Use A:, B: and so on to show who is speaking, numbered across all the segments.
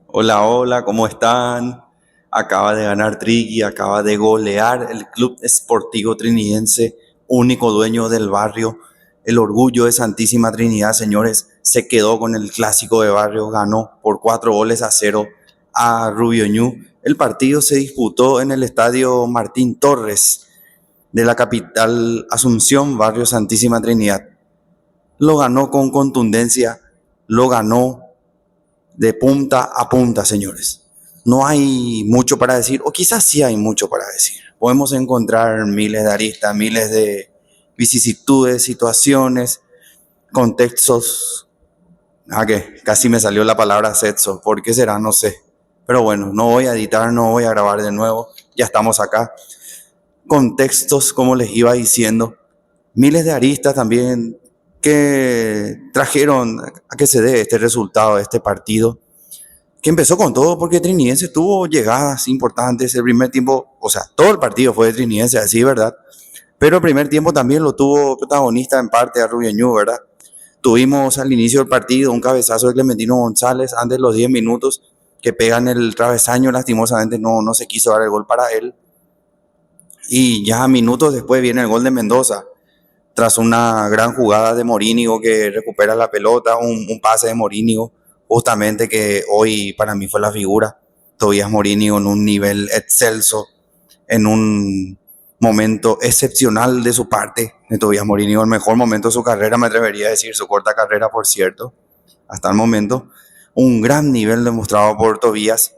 A: Hola, hola, ¿cómo están? Acaba de ganar Trigui, acaba de golear el Club Esportivo Trinidense, único dueño del barrio. El orgullo de Santísima Trinidad, señores, se quedó con el clásico de barrio, ganó por 4 goles a 0 a Rubio Ñu. El partido se disputó en el estadio Martín Torres de la capital Asunción, barrio Santísima Trinidad. Lo ganó con contundencia, lo ganó de punta a punta, señores. No hay mucho para decir, o quizás sí hay mucho para decir. Podemos encontrar miles de aristas, miles de vicisitudes, situaciones, contextos. Que casi me salió la palabra sexo. ¿Por qué será? No sé. Pero bueno, no voy a editar, no voy a grabar de nuevo. Ya estamos acá. Contextos, como les iba diciendo. Miles de aristas también que trajeron a que se dé este resultado de este partido que empezó con todo porque Trinidense tuvo llegadas importantes el primer tiempo, o sea, todo el partido fue de Trinidense, así, ¿verdad? Pero el primer tiempo también lo tuvo protagonista en parte a Rubio Ñu, ¿verdad? Tuvimos al inicio del partido un cabezazo de Clementino González antes de los 10 minutos que pegan el travesaño, lastimosamente no se quiso dar el gol para él. Y ya minutos después viene el gol de Mendoza, tras una gran jugada de Morínigo que recupera la pelota, un pase de Morínigo, justamente que hoy para mí fue la figura. Tobías Morínigo en un nivel excelso, en un momento excepcional de su parte, de Tobías Morínigo, el mejor momento de su carrera, me atrevería a decir, su corta carrera, por cierto, hasta el momento. Un gran nivel demostrado por Tobías,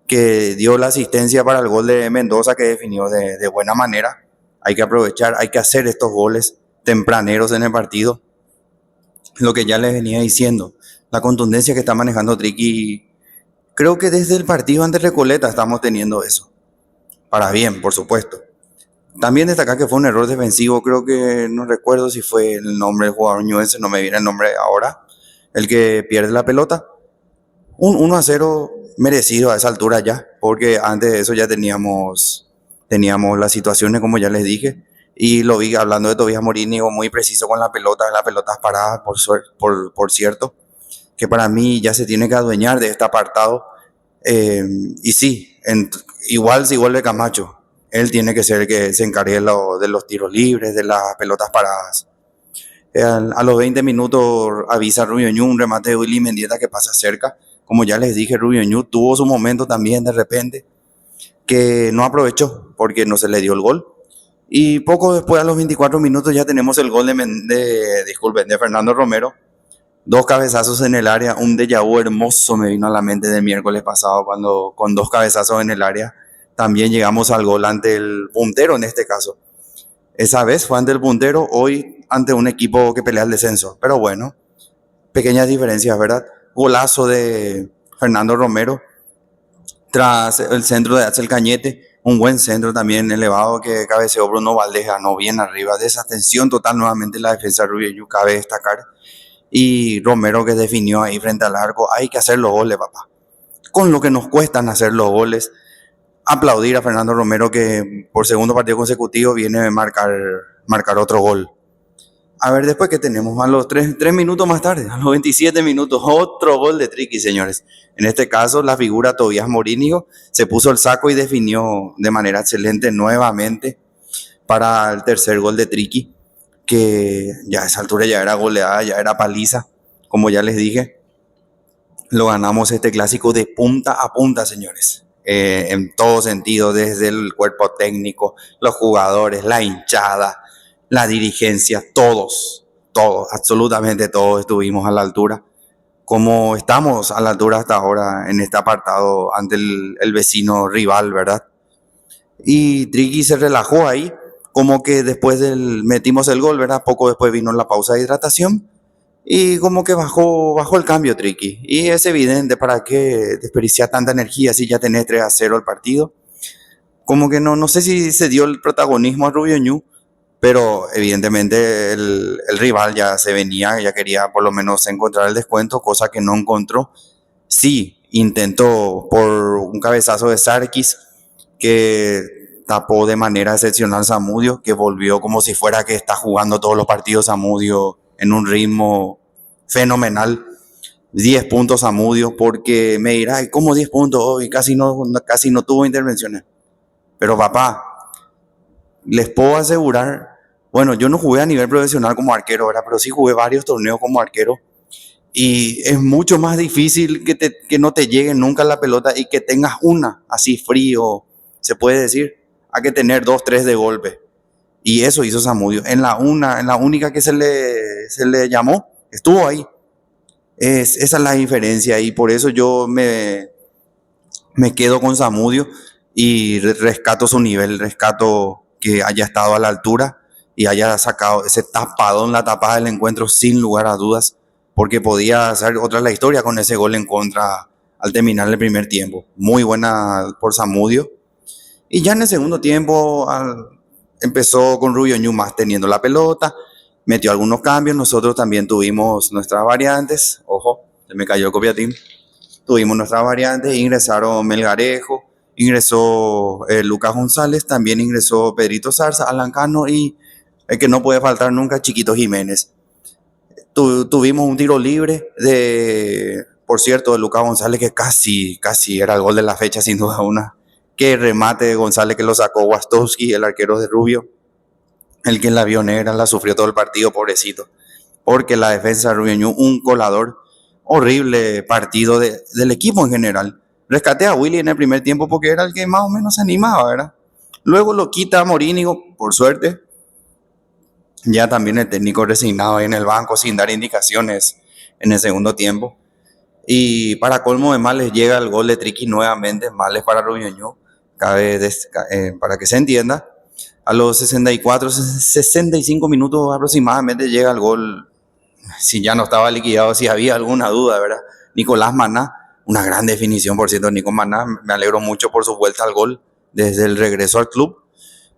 A: que dio la asistencia para el gol de Mendoza, que definió de buena manera. Hay que aprovechar, hay que hacer estos goles tempraneros en el partido. Lo que ya les venía diciendo, la contundencia que está manejando Triqui, creo que desde el partido ante Recoleta estamos teniendo eso. Para bien, por supuesto. También destacar que fue un error defensivo, creo que no recuerdo si fue el nombre del jugador ñuense, no me viene el nombre ahora, el que pierde la pelota. Un 1-0 merecido a esa altura ya, porque antes de eso ya teníamos las situaciones, como ya les dije, y lo vi hablando de Tobías Morínigo, muy preciso con las pelotas paradas, por cierto, que para mí ya se tiene que adueñar de este apartado. Y sí, igual si vuelve Camacho, él tiene que ser el que se encargue de los tiros libres, de las pelotas paradas. A los 20 minutos avisa Rubio Ñu un remate de Willy Mendieta que pasa cerca. Como ya les dije, Rubio Ñu tuvo su momento también de repente que no aprovechó porque no se le dio el gol. Y poco después, a los 24 minutos, ya tenemos el gol de Fernando Romero. Dos cabezazos en el área, un déjà vu hermoso me vino a la mente del miércoles pasado cuando con dos cabezazos en el área también llegamos al gol ante el puntero en este caso. Esa vez fue ante el puntero, hoy ante un equipo que pelea el descenso. Pero bueno, pequeñas diferencias, ¿verdad? Golazo de Fernando Romero tras el centro de Axel Cañete. Un buen centro también elevado que cabeceó Bruno Valdés, ganó bien arriba. Desatención total nuevamente la defensa de Rubio, cabe destacar. Y Romero que definió ahí frente al arco. Hay que hacer los goles, papá. Con lo que nos cuestan hacer los goles. Aplaudir a Fernando Romero que por segundo partido consecutivo viene a marcar otro gol. A ver, después que tenemos a los 3 minutos más tarde, a los 27 minutos, otro gol de Triqui, señores. En este caso, la figura Tobías Morínigo se puso el saco y definió de manera excelente nuevamente para el tercer gol de Triqui, que ya a esa altura ya era goleada, ya era paliza, como ya les dije. Lo ganamos este clásico de punta a punta, señores. En todo sentido, desde el cuerpo técnico, los jugadores, la hinchada, la dirigencia, todos, absolutamente todos estuvimos a la altura. Como estamos a la altura hasta ahora en este apartado ante el vecino rival, ¿verdad? Y Triqui se relajó ahí, como que después metimos el gol, ¿verdad? Poco después vino la pausa de hidratación y como que bajó el cambio, Triqui. Y es evidente para qué desperdiciar tanta energía si ya tenés 3-0 el partido. Como que no sé si se dio el protagonismo a Rubio Ñu, pero evidentemente el rival ya se venía, ya quería por lo menos encontrar el descuento, cosa que no encontró. Sí, intentó por un cabezazo de Sarkis que tapó de manera excepcional Zamudio, que volvió como si fuera que está jugando todos los partidos Zamudio en un ritmo fenomenal. 10 puntos Zamudio, porque me dirá, "Ay, ¿cómo 10 puntos hoy? Casi no tuvo intervenciones". Pero papá, les puedo asegurar, bueno, yo no jugué a nivel profesional como arquero, ¿verdad? Pero sí jugué varios torneos como arquero. Y es mucho más difícil que no te llegue nunca la pelota y que tengas una así frío, se puede decir, a que tener dos, tres de golpe. Y eso hizo Zamudio. En la única que se le llamó, estuvo ahí. Esa es la diferencia y por eso yo me quedo con Zamudio y rescato su nivel, rescato que haya estado a la altura y haya sacado ese tapadón, la tapada del encuentro sin lugar a dudas, porque podía hacer otra la historia con ese gol en contra al terminar el primer tiempo. Muy buena por Zamudio. Y ya en el segundo tiempo empezó con Rubio Ñu más teniendo la pelota, metió algunos cambios, nosotros también tuvimos nuestras variantes, ojo, se me cayó el copiatín. Tuvimos nuestras variantes, ingresaron Melgarejo, ingresó Lucas González, también ingresó Pedrito Zarza, Alan Cano y el que no puede faltar nunca, Chiquito Jiménez. Tuvimos un tiro libre por cierto, de Lucas González, que casi era el gol de la fecha, sin duda una. Qué remate de González que lo sacó Wastowski, el arquero de Rubio. El que en la vio negra la sufrió todo el partido, pobrecito. Porque la defensa de Rubio Ñu, un colador, horrible partido del equipo en general. Rescaté a Willy en el primer tiempo porque era el que más o menos se animaba, ¿verdad? Luego lo quita a Morínigo, por suerte. Ya también el técnico resignado ahí en el banco sin dar indicaciones en el segundo tiempo. Y para colmo de males llega el gol de Triqui nuevamente, males para Rubio Ñu. Para que se entienda, a los 64, 65 minutos aproximadamente llega el gol. Si ya no estaba liquidado, si había alguna duda, ¿verdad? Nicolás Maná, una gran definición, por cierto, Nico Maná, me alegro mucho por su vuelta al gol desde el regreso al club,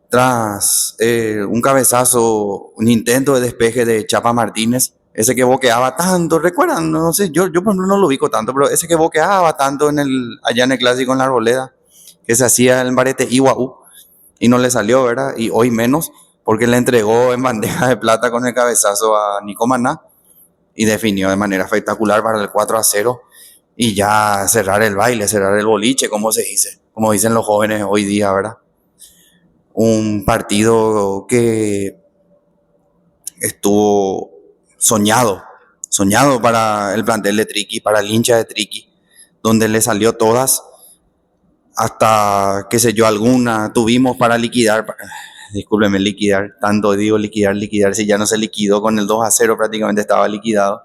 A: tras un cabezazo, un intento de despeje de Chapa Martínez, ese que boqueaba tanto, ¿recuerdan? No sé, yo por ejemplo no lo ubico tanto, pero ese que boqueaba tanto allá en el Clásico en la Arboleda, que se hacía el Barete Iguaú, y no le salió, ¿verdad? Y hoy menos, porque le entregó en bandeja de plata con el cabezazo a Nico Maná, y definió de manera espectacular para el 4-0 y ya cerrar el baile, cerrar el boliche, como se dice, como dicen los jóvenes hoy día, ¿verdad? Un partido que estuvo soñado, soñado para el plantel de Triqui, para el hincha de Triqui, donde le salió todas, hasta, qué sé yo, alguna tuvimos para liquidar, discúlpeme, liquidar, tanto digo liquidar, si ya no se liquidó con el 2-0 prácticamente estaba liquidado.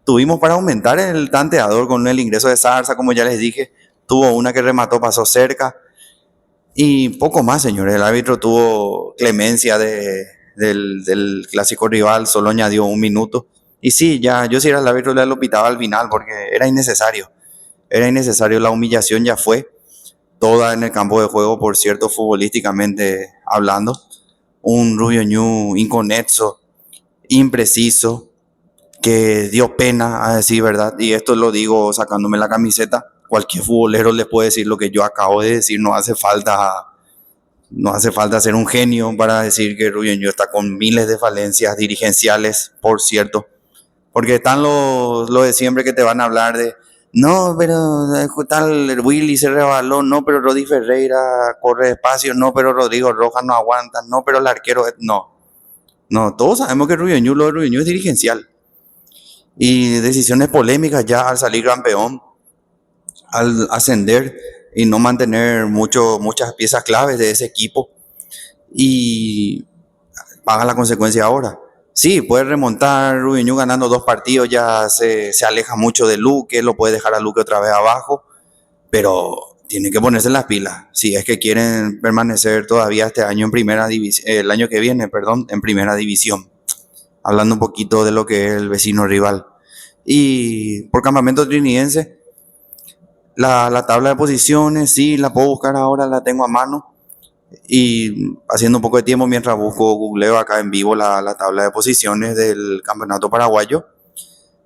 A: Tuvimos para aumentar el tanteador con el ingreso de Zarza, como ya les dije. Tuvo una que remató, pasó cerca. Y poco más, señores. El árbitro tuvo clemencia del clásico rival, solo añadió un minuto. Y sí, ya, yo si era el árbitro le lo pitaba al final porque era innecesario. Era innecesario, la humillación ya fue toda en el campo de juego, por cierto, futbolísticamente hablando. Un Rubio Ñu inconexo, impreciso, que dio pena, a decir verdad, y esto lo digo sacándome la camiseta. Cualquier futbolero le puede decir lo que yo acabo de decir, no hace falta ser un genio para decir que Rubio Ñu está con miles de falencias dirigenciales, por cierto, porque están los de siempre que te van a hablar de, no, pero tal Willy se rebaló, no, pero Rodi Ferreira corre despacio, no, pero Rodrigo Rojas no aguanta, no, pero el arquero, no, todos sabemos que lo de Rubio Ñu es dirigencial. Y decisiones polémicas ya al salir campeón, al ascender y no mantener muchas piezas claves de ese equipo, y paga la consecuencia ahora. Sí, puede remontar Rubio Ñu ganando 2 partidos, ya se aleja mucho de Luque, lo puede dejar a Luque otra vez abajo, pero tiene que ponerse las pilas si es que quieren permanecer todavía este año en primera división, el año que viene, perdón, en primera división. Hablando un poquito de lo que es el vecino rival. Y por Campamento Trinidense, la tabla de posiciones, sí, la puedo buscar ahora, la tengo a mano. Y haciendo un poco de tiempo mientras googleo acá en vivo la tabla de posiciones del campeonato paraguayo.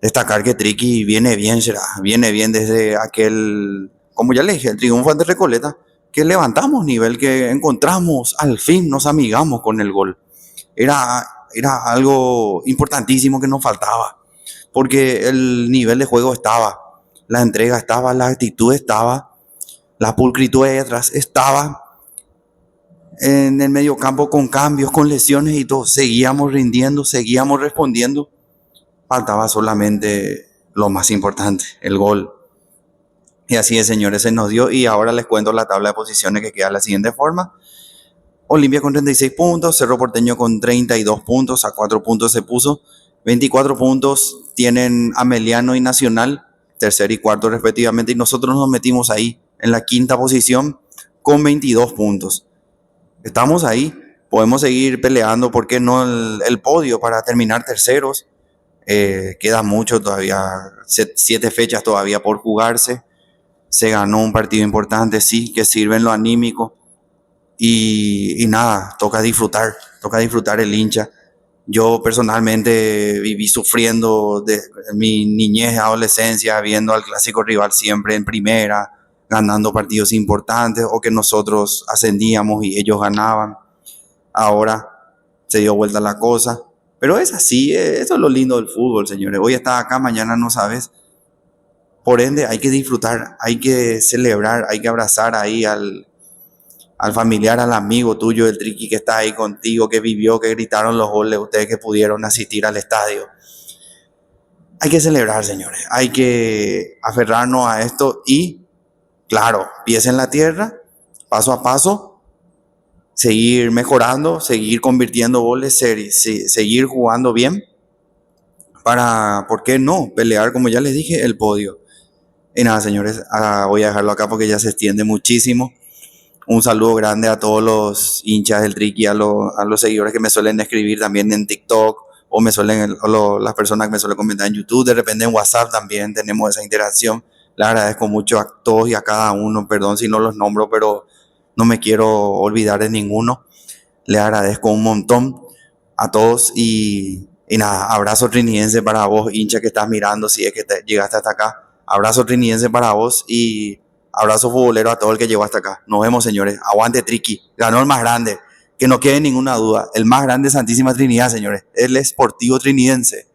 A: Destacar que Triqui viene bien desde aquel, como ya le dije, el triunfo ante Recoleta, que levantamos nivel, que encontramos, al fin nos amigamos con el gol. Era algo importantísimo que nos faltaba. porque el nivel de juego estaba, la entrega estaba, la actitud estaba, la pulcritud de atrás estaba. En el medio campo con cambios, con lesiones y todo, seguíamos rindiendo, seguíamos respondiendo. Faltaba solamente lo más importante, el gol. Y así es, señores, se nos dio. Y ahora les cuento la tabla de posiciones que queda de la siguiente forma. Olimpia con 36 puntos, Cerro Porteño con 32 puntos, a 4 puntos se puso. 24 puntos tienen Ameliano y Nacional, tercer y cuarto respectivamente. Y nosotros nos metimos ahí, en la quinta posición, con 22 puntos. Estamos ahí, podemos seguir peleando, ¿por qué no el podio para terminar terceros? Queda mucho todavía, 7 fechas todavía por jugarse. Se ganó un partido importante, sí, que sirve en lo anímico. Y nada, toca disfrutar el hincha. Yo personalmente viví sufriendo de mi niñez y adolescencia, viendo al clásico rival siempre en primera, ganando partidos importantes o que nosotros ascendíamos y ellos ganaban. Ahora se dio vuelta la cosa. Pero es así, eso es lo lindo del fútbol, señores. Hoy estás acá, mañana no sabes. Por ende, hay que disfrutar, hay que celebrar, hay que abrazar ahí al familiar, al amigo tuyo, el Triqui que está ahí contigo, que vivió, que gritaron los goles, ustedes que pudieron asistir al estadio. Hay que celebrar, señores. Hay que aferrarnos a esto y, claro, pies en la tierra, paso a paso, seguir mejorando, seguir convirtiendo goles, seguir jugando bien para, ¿por qué no? Pelear, como ya les dije, el podio. Y nada, señores, voy a dejarlo acá porque ya se extiende muchísimo. Un saludo grande a todos los hinchas del Triqui, a los seguidores que me suelen escribir también en TikTok o las personas que me suelen comentar en YouTube, de repente en WhatsApp también tenemos esa interacción. Le agradezco mucho a todos y a cada uno, perdón si no los nombro, pero no me quiero olvidar de ninguno. Le agradezco un montón a todos y nada, abrazo trinidense para vos, hincha que estás mirando, si es que llegaste hasta acá. Abrazo trinidense para vos y abrazo futbolero a todo el que llegó hasta acá. Nos vemos, señores. Aguante Triqui. Ganó el más grande. Que no quede ninguna duda. El más grande de Santísima Trinidad, señores. El Sportivo Trinidense.